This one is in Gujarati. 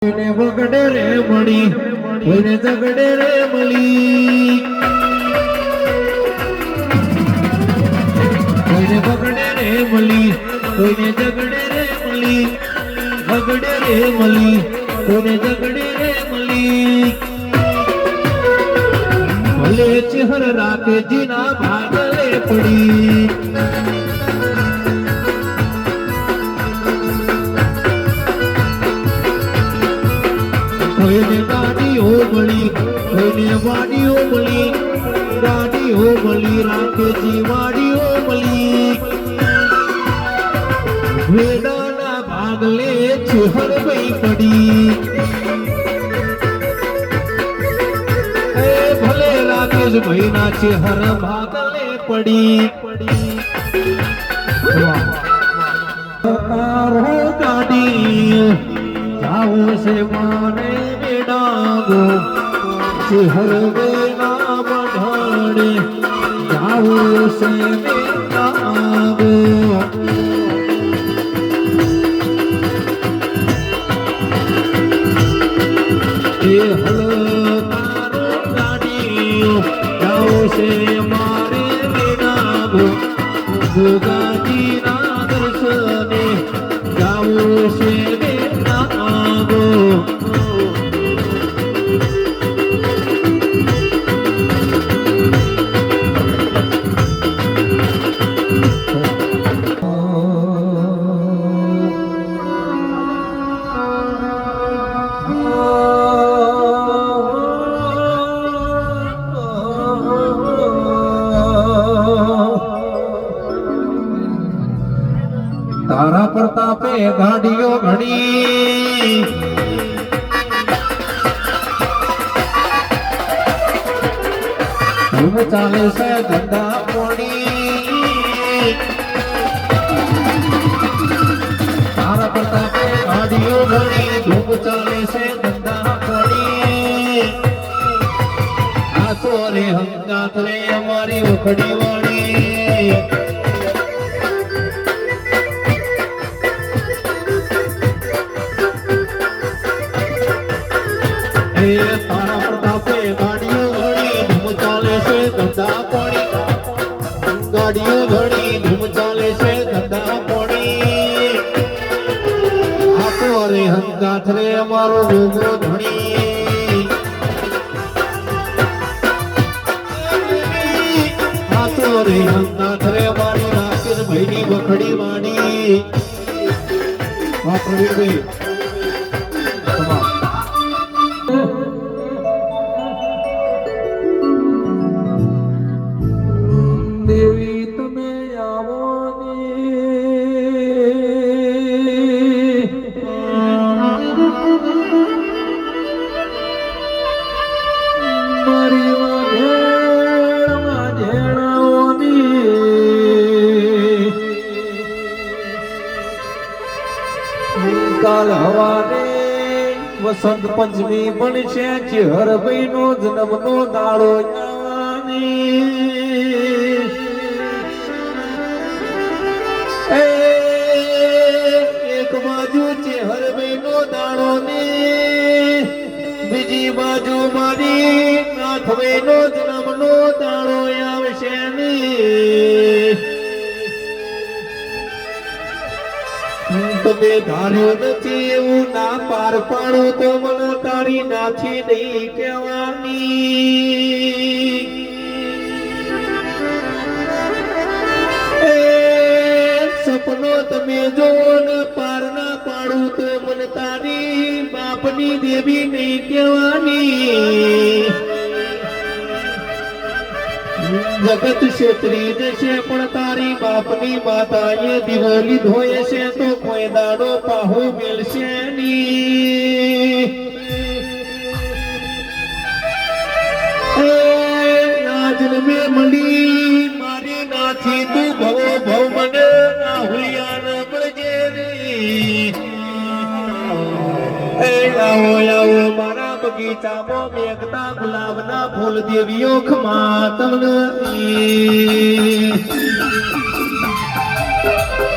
કોઈને વગડે રે મળી, કોઈને ઝગડે રે મળી, કોઈને વગડે રે મળી, કોઈને ઝગડે રે મળી, વગડે રે મળી, કોઈને ઝગડે રે મળી. ભલે ચહેર રાખે જીના ભાગલે પડી, કોઈને ગાડીઓ મળી, કોઈને વાડીઓ મળી, ગાડીઓ મળી, રાખેજી વાડીઓ મળી. વેડાના ભાગલે ચહેર ગઈ પડી, ભલે રાકેશ ભાઈના ચહેર ભાગલે પડી. ગાડી જાવું છે મારે વેડાગો, ચહેર વેના બઢાડે જાવું છે વેડાગો. મારે વેડાગો, ગાજીના દર્શને જાવું છે વેડાગો. તારા પ્રતાપે ગાડીઓ ઘણી, ધૂમ ચાલે છે ધંધા પોણી. તારા પ્રતાપે ગાડીઓ ઘણી, ધૂમ ચાલે છે ધંધા પોણી. આ તો રે હંગાત રે અમારી ઉખડી વાળી, તારા પ્રતાપે ગાડીઓ ઘણી, ધૂમ ચાલે છે ધંધા પોણી. ગાડીઓ ઘણી, ધૂમ ચાલે છે ધંધા પોણી. આપો રે હંગાથ રે અમારો ગોગો ધણી. આપો રે હંગાથ રે અમારી રાકેશ ભાઈની વખડી વાણી. વાહ પ્રવીણભાઈ દેવી તમે આવો ને, મારી વાઘેણાઓની કાલ હવાને વસંત પંચમી બનશે, ચહેર ભાઈનો જન્મનો દાડો એક બાજુ ચહેર ભાઈનો દાડો ને, બીજી બાજુ મારી નાથ ભાઈનો જન્મનો દાડો આવશે ને. તમે ધાર્યું નથી એવું ના પાર પાડો તો મને તારી નાથી નહીં કહેવાની. સપનો તમે જોવો ને પાર ના પાડું તો મને તારી બાપની દેવી નહીં કહેવાની. જગત ક્ષેત્રી જશે પણ તારી બાપની માતાએ દીવો લીધો હશે તો કોઈ દાડો પાહુ મેલશે ની. આજ મેં મળી મારી નાથી તું ભવો ભવ મને ના હુલિયાન મળજે રી. આવો આવો મારા બગીચામાં મેઘતા ગુલાબના ફૂલ દેવીઓ ખમા તમને.